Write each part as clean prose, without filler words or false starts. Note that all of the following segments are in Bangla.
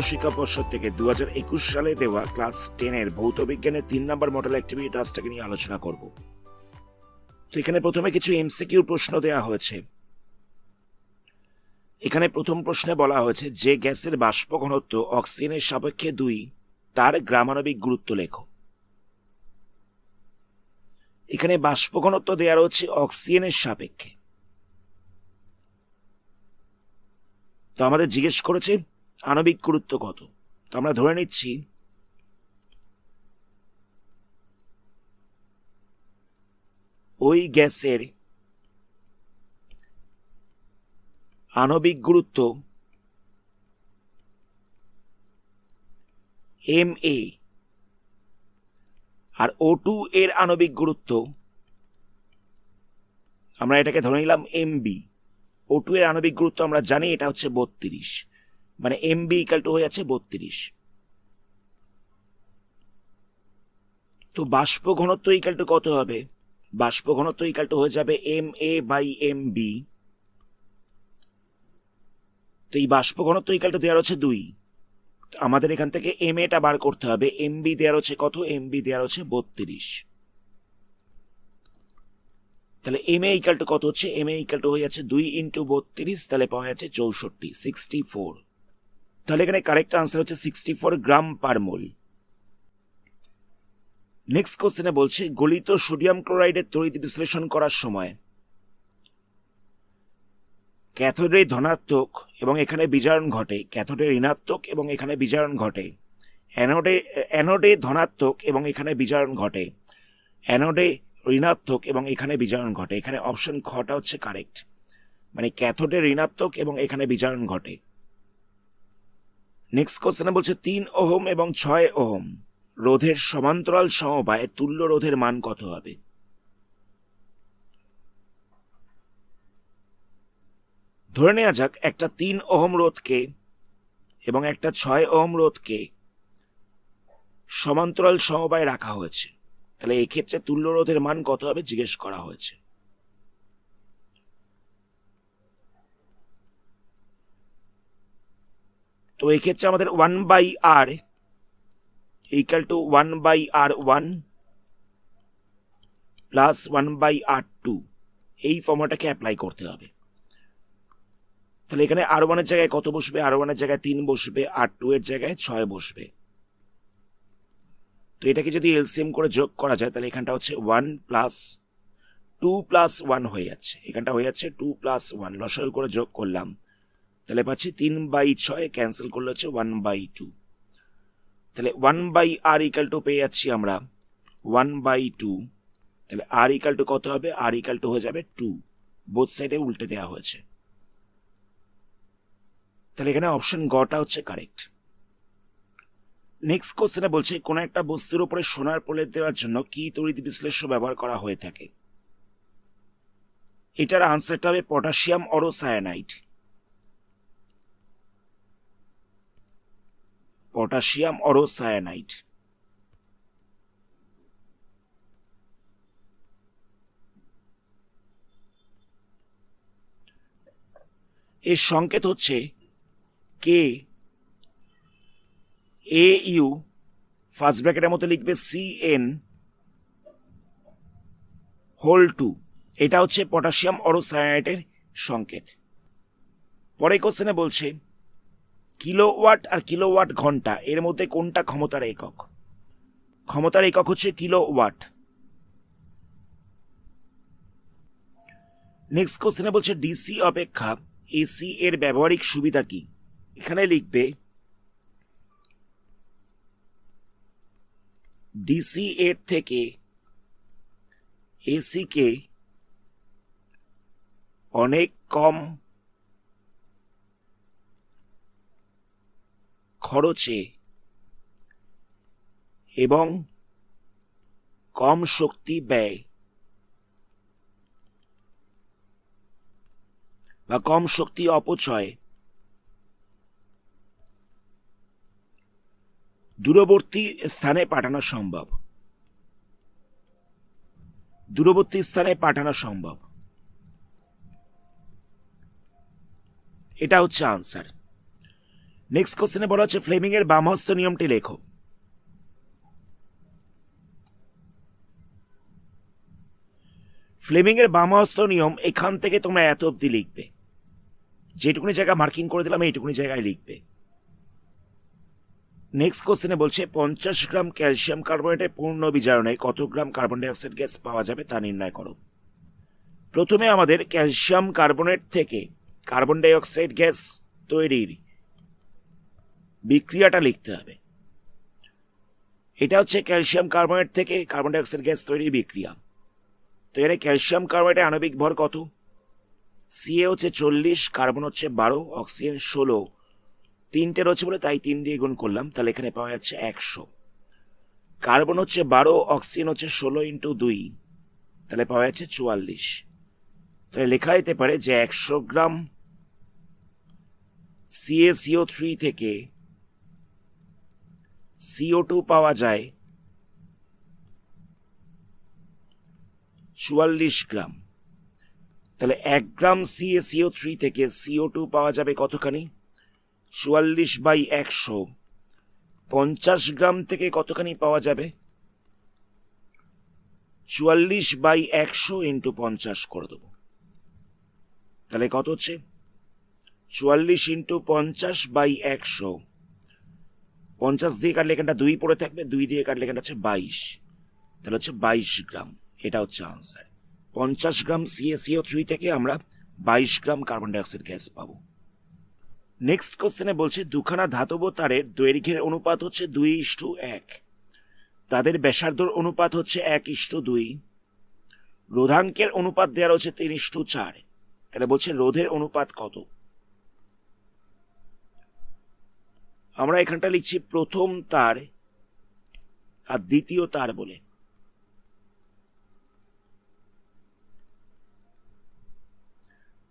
শিক্ষাবর্ষ থেকে 2021 সালে দেওয়া ক্লাস 10-এর ভৌত বিজ্ঞানের 3 নম্বর মডেল অ্যাক্টিভিটি টাস্কটাকে নিয়ে আলোচনা করব। তো এখানে প্রথমে কিছু এমসিকিউ প্রশ্ন দেওয়া হয়েছে। এখানে প্রথম প্রশ্নে বলা হয়েছে যে গ্যাসের বাষ্প ঘনত্ব অক্সিজেনের সাপেক্ষে 2 তার গ্রামাণবিক গুরুত্ব লেখো। এখানে বাষ্প ঘনত্ব দেওয়া রয়েছে অক্সিজেনের সাপেক্ষে। তো আমাদের জিজ্ঞেস করেছে আণবিক গুরুত্ব কত। তো আমরা ধরে নিচ্ছি ওই গ্যাসের আণবিক গুরুত্ব Ma আর O2 এর আণবিক গুরুত্ব আমরা এটাকে ধরে নিলাম Mb। O2 এর আণবিক গুরুত্ব আমরা জানি এটা হচ্ছে 32, মানে Mb ইকুয়াল টু হয়ে যাচ্ছে 32। তো বাষ্প ঘনত্ব ইকুয়াল টু কত হবে? বাষ্প ঘনত্ব ইকুয়াল টু হয়ে যাবে Ma/Mb। তো এই বাষ্প ঘনত্ব ইকুয়াল টু দেওয়া হচ্ছে 2। আমাদের এখান থেকে Ma টা বার করতে হবে। Mb দেওয়া হচ্ছে কত? Mb দেওয়া হচ্ছে 32। তাহলে Ma ইকুয়াল টু কত হচ্ছে? Ma ইকুয়াল টু হয়ে যাচ্ছে 2 × 32, তাহলে পাওয়া যাচ্ছে 64, 64। তাহলে এখানে কারেক্ট আনসার হচ্ছে 64 গ্রাম পার মোল। নেক্সট কোশ্চেনে বলছে গলিত সোডিয়াম ক্লোরাইডের তড়িৎ বিশ্লেষণ করার সময় ক্যাথোডে ধনাত্মক এবং এখানে বিজারণ ঘটে, ক্যাথোডে ঋণাত্মক এবং এখানে বিজারণ ঘটে, অ্যানোডে ধনাত্মক এবং এখানে বিজারণ ঘটে, অ্যানোডে ঋণাত্মক এবং এখানে বিজারণ ঘটে। এখানে অপশন খটা হচ্ছে কারেক্ট, মানে ক্যাথোডে ঋণাত্মক এবং এখানে বিজারণ ঘটে। নেক্সট কোশ্চেনে বলছে 3 ওহম এবং 6 ওহম রোধের সমান্তরাল সমবায়ে তুল্য রোধের মান কত হবে? ধরে নেওয়া যাক একটা 3 ওহম রোধকে এবং একটা 6 ওহম রোধকে সমান্তরাল সমবায়ে রাখা হয়েছে। তাহলে এক্ষেত্রে তুল্য রোধের মান কত হবে জিজ্ঞেস করা হয়েছে। তো এক্ষেত্রে আমাদের 1/R equal to 1/R1 plus 1/R2 এই ফর্মুলাটাকে অ্যাপ্লাই করতে হবে। তাহলে এখানে R1 এর জায়গায় কত বসবে? R1 এর জায়গায় 3 বসবে, R2 এর জায়গায় 6 বসবে। তো এটাকে যদি এলসিএম করে যোগ করা যায় তাহলে এখানটা হচ্ছে 1 প্লাস 2 প্লাস 1 হয়ে যাচ্ছে, এখানটা হয়ে যাচ্ছে 2 প্লাস 1। লসাগু করে যোগ করলাম তাহলে পাচ্ছি 3/6, ক্যান্সেল করলে হচ্ছে 1/2। তাহলে 1/R ইকুয়াল টু পেয়ে যাচ্ছি আমরা 1/2। তাহলে R ইকুয়াল টু কত হবে? R ইকুয়াল টু হয়ে যাবে 2। বোথ সাইডে উল্টে দেওয়া হয়েছে। তাহলে এখানে অপশন গটা হচ্ছে কারেক্ট। নেক্সট কোশ্চেনে বলছে কোন একটা বস্তুর উপরে সোনার প্রলেপ দেওয়ার জন্য কি তড়িৎ বিশ্লেষ্য ব্যবহার করা হয়ে থাকে? এটার আনসারটা হবে পটাশিয়াম অরোসায়ানাইড। পটাশিয়াম অরোসায়ানাইড। এর সংকেত হচ্ছে KAU, ফার্স্ট ব্র্যাকেটের মধ্যে লিখবে CN(2). এটা হচ্ছে পটাশিয়াম অরোসায়ানাইডের সংকেত। পরে কোশ্চেনে বলছে কিলোওয়াট আর কিলোওয়াট ঘন্টা এর মধ্যে কোনটা ক্ষমতার একক? ক্ষমতার একক হচ্ছে কিলোওয়াট। নেক্সট কোশ্চেনে বলছে ডিসি অপেক্ষা এসি এর ব্যবহারিক সুবিধা কি? এখানে লিখবে ডিসি এর থেকে এসি কে অনেক কম খরচে এবং কম শক্তি ব্যয় বা কম শক্তি অপচয় দূরবর্তী স্থানে পাঠানো সম্ভব। দূরবর্তী স্থানে পাঠানো সম্ভব। এটা হচ্ছে আনসার। নেক্সট কোশ্চেনে বলা হচ্ছে ফ্লেমিং এর বামহস্ত নিয়মটি লেখো। ফ্লেমিং এর বামহস্ত নিয়ম এখান থেকে তোমরা এত অব্দি লিখবে, যেটুকুনি জায়গা মার্কিং করে দিলাম এইটুকুনি জায়গায় লিখবে। নেক্সট কোশ্চেনে বলছে 50 গ্রাম ক্যালসিয়াম কার্বনেটের পূর্ণ বিজারণে কত গ্রাম কার্বন ডাইঅক্সাইড গ্যাস পাওয়া যাবে তা নির্ণয় করো। প্রথমে আমাদের ক্যালসিয়াম কার্বনেট থেকে কার্বন ডাইঅক্সাইড গ্যাস তৈরির বিক্রিয়াটা লিখতে হবে। এটা হচ্ছে ক্যালসিয়াম কার্বনেট থেকে কার্বন ডাইঅক্সাইড গ্যাস তৈরির বিক্রিয়া। তো এখানে ক্যালসিয়াম কার্বনেটের আণবিক ভর কত? সিএ হচ্ছে 40, কার্বন হচ্ছে 12, অক্সিজেন 16, তিনটে রয়েছে বলে তাই 3 দিয়ে গুণ করলাম, তাহলে এখানে পাওয়া যাচ্ছে 100। কার্বন হচ্ছে 12, অক্সিজেন হচ্ছে 16 ইন্টু 2, তাহলে পাওয়া যাচ্ছে 44। তাহলে লেখা যেতে পারে যে 100 গ্রাম CaCO3 থেকে CO2 পাওয়া যায় 44 গ্রাম। তাহলে 1 গ্রাম CaCO3 থেকে CO2 পাওয়া যাবে কতখানি? 44/100। 50 গ্রাম থেকে কতখানি পাওয়া যাবে? 44/100 ইন্টু 50 করে দেবো, তাহলে কত হচ্ছে? 44 ইন্টু 50/100। 50 দিয়ে কাটলে এখানটা 2 পড়ে থাকবে, 2 দিয়ে কাটলে এখানটা হচ্ছে 22, তাহলে হচ্ছে 22 গ্রাম। এটা হচ্ছে আনসার। 50 গ্রাম CaCO3 থেকে আমরা 22 গ্রাম কার্বন ডাইঅক্সাইড গ্যাস পাবো। নেক্সট কোশ্চেনে বলছে দুখানা ধাতব তারের দৈর্ঘ্যের অনুপাত হচ্ছে 2:1, তাদের ব্যাসার্ধর অনুপাত হচ্ছে 1:2, রোধাঙ্কের অনুপাত দেওয়া হচ্ছে 3:4। তাহলে বলছে রোধের অনুপাত কত? আমরা এখানটা লিখছি প্রথম তার আর দ্বিতীয় তার বলে।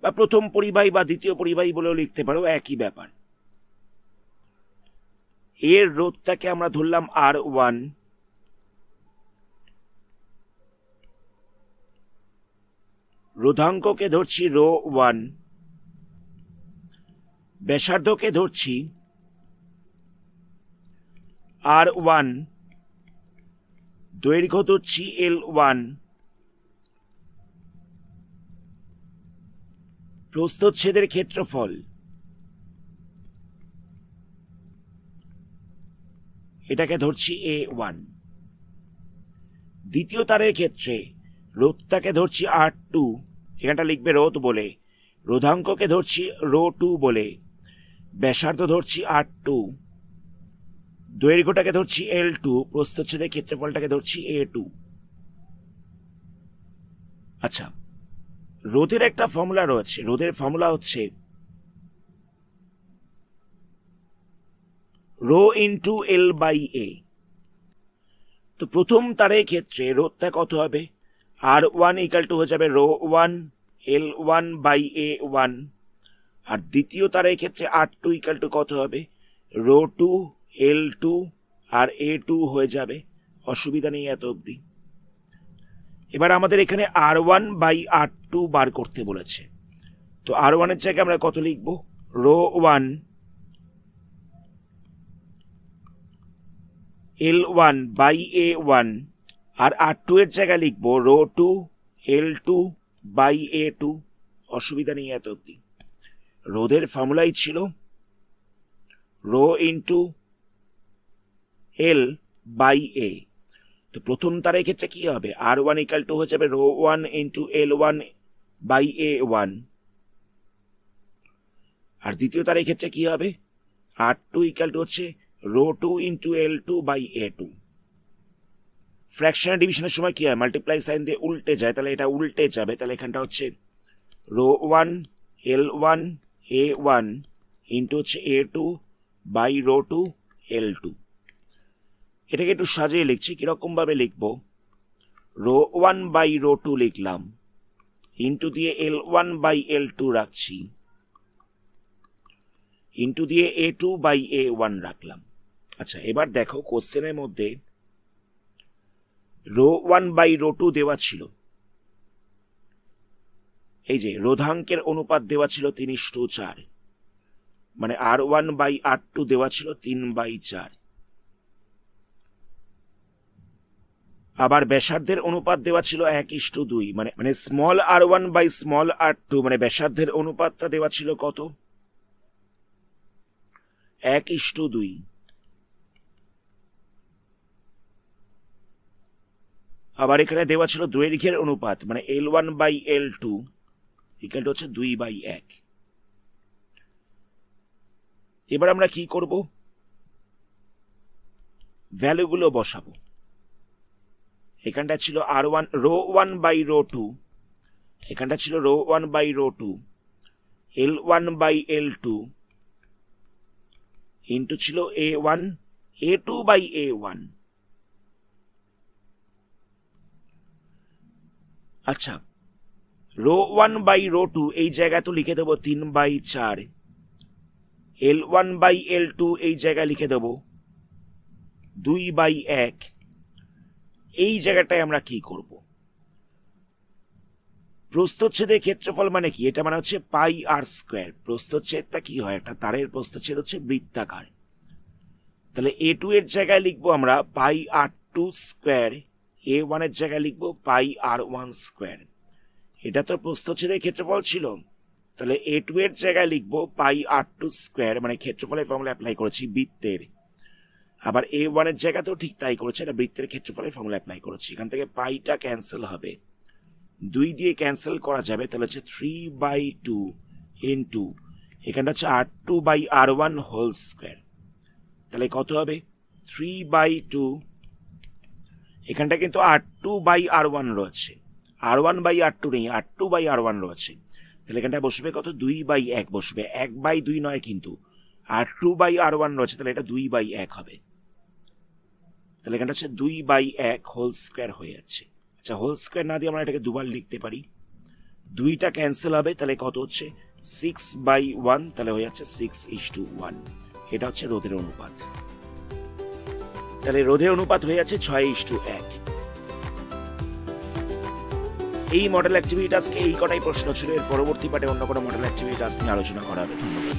বা প্রথম পরিবাহী বা দ্বিতীয় পরিবাহী বলেও লিখতে পারো, একই ব্যাপার। এর রোধটাকে আমরা ধরলাম R1, রোধাঙ্ককে ধরছি ρ1, ব্যাসার্ধকে ধরছি R1, দৈর্ঘ্য ধরছি L1, প্রস্থচ্ছেদের ক্ষেত্রফল এটাকে ধরছি A1। দ্বিতীয় তারের ক্ষেত্রে রোধটাকে ধরছি R2, এখানটা লিখবে রোধ বলে, রোধাঙ্ককে ধরছি ρ2 বলে, ব্যাসার্ধ ধরছি R2, দৈর্ঘ্যটাকে ধরছি L2, প্রস্থচ্ছেদের ক্ষেত্রফলটাকে ধরছি A2। আচ্ছা, রোধের একটা ফর্মুলা রয়েছে, রোধের ফর্মুলা হচ্ছে ρ ইন্টু L/A। তো প্রথম তারের ক্ষেত্রে রোধটা কত হবে? R1 = হয়ে যাবে ρ1 L1/A1, আর দ্বিতীয় তারের ক্ষেত্রে R2 = কত হবে? ρ2 L2 আর A2 হয়ে যাবে। অসুবিধা নেই এত অবধি। এবার আমাদের এখানে R1/R2 বার করতে বলেছে, তো R1 এর জায়গায় আমরা কত লিখব? ρ1 L1/A1, আর R2 এর জায়গায় লিখব ρ2 L2/A2। অসুবিধা নেই এত অবধি। রোধের ফর্মুলাই ছিল ρ ইন্টু L/A। তো প্রথম তারের ক্ষেত্রে কি হবে? R1 = হয়ে যাবে ρ1 ইন্টু L1/A1, আর দ্বিতীয় তারের ক্ষেত্রে কি হবে? R2 = হচ্ছে ρ2 ইন্টু L2/A2। ফ্র্যাকশনাল ডিভিশনের সময় কি হয়? মাল্টিপ্লাই সাইন দিয়ে উল্টে যায়, তাহলে এটা উল্টে যাবে। তাহলে এখানটা হচ্ছে ρ1 L1/A1 ইন্টু হচ্ছে A2/ρ2 L2। এটাকে একটু সাজিয়ে লিখছি, কিরকম ভাবে লিখব? ρ1/ρ2 লিখলাম, ইন্টু দিয়ে L1/L2 রাখছি, ইন্টু দিয়ে A2/A1 রাখলাম। আচ্ছা, এবার দেখো কোশ্চেনের মধ্যে ρ1/ρ2 দেওয়া ছিল, এই যে রোধাঙ্কের অনুপাত দেওয়া ছিল 3:4, মানে R1/R2 দেওয়া ছিল 3/4। আবার ব্যাসার্ধের অনুপাত দেওয়া ছিল 1:2, মানে স্মল R1/r2, মানে ব্যাসার্ধের অনুপাতটা দেওয়া ছিল কত? 1:2। আবার এখানে দেওয়া ছিল দৈর্ঘ্যের অনুপাত, মানে L1/L2 ইকুয়াল টু হচ্ছে 2/1। এবার আমরা কি করব? ভ্যালুগুলো বসাবো। এখানটা ছিল ρ1/ρ2, এখানটা ছিল ρ1/ρ2, L1/L2 ইন্টু ছিল A2/A1। আচ্ছা, ρ1/ρ2 এই জায়গায় তো লিখে দেবো 3/4, L1/L2 এই জায়গায় লিখে দেবো 2/1। এই জায়গাটায় আমরা কি করব? প্রস্থচ্ছেদের ক্ষেত্রফল মানে কি? এটা মানে হচ্ছে πr²। প্রস্থচ্ছেদটা কি হয়? একটা তারের প্রস্থচ্ছেদ হচ্ছে বৃত্তাকার। তাহলে A2 এর জায়গায় লিখবো আমরা πr2², A1 এর জায়গায় লিখবো πr1²। এটা তো প্রস্থচ্ছেদের ক্ষেত্রফল ছিল। তাহলে A2 এর জায়গায় লিখবো πr2², মানে ক্ষেত্রফলের ফর্মুলা অ্যাপ্লাই করেছি বৃত্তের। আবার A1 এর জায়গাতেও ঠিক তাই করেছে, এটা বৃত্তের ক্ষেত্রফলের ফর্মুলা অ্যাপ্লাই করেছি। এখান থেকে পাইটা ক্যান্সেল হবে, 2 দিয়ে ক্যান্সেল করা যাবে, তাহলে হচ্ছে 3/2 ইন্টু এখানটা হচ্ছে R2/R1²। তাহলে কত হবে? 3/2। এখানটা কিন্তু R2/R1 রয়েছে, R1/R2 নেই, R2/R1 রয়েছে। তাহলে এখানটা বসবে কত? 2/1 বসবে, 1/2 নয় কিন্তু, R2/R1 রয়েছে, তাহলে এটা 2/1 হবে। তাহলে এখানটা হচ্ছে 2/1² হয়ে যাচ্ছে। আচ্ছা, হোল স্কোয়ার না দিয়ে আমরা এটাকে দুবার লিখতে পারি, 2টা ক্যান্সেল হবে, তাহলে কত হচ্ছে? 6/1, তাহলে হয়ে যাচ্ছে 6:1। এটা হচ্ছে রোধের অনুপাত। তাহলে রোধের অনুপাত হয়ে যাচ্ছে 6:1। এই মডেল অ্যাক্টিভিটি টাস্কে এই কটাই প্রশ্ন ছিল। এর পরবর্তী পার্টে অন্য কোনো মডেল অ্যাক্টিভিটি টাস্ক নিয়ে আলোচনা করা হবে। ধন্যবাদ।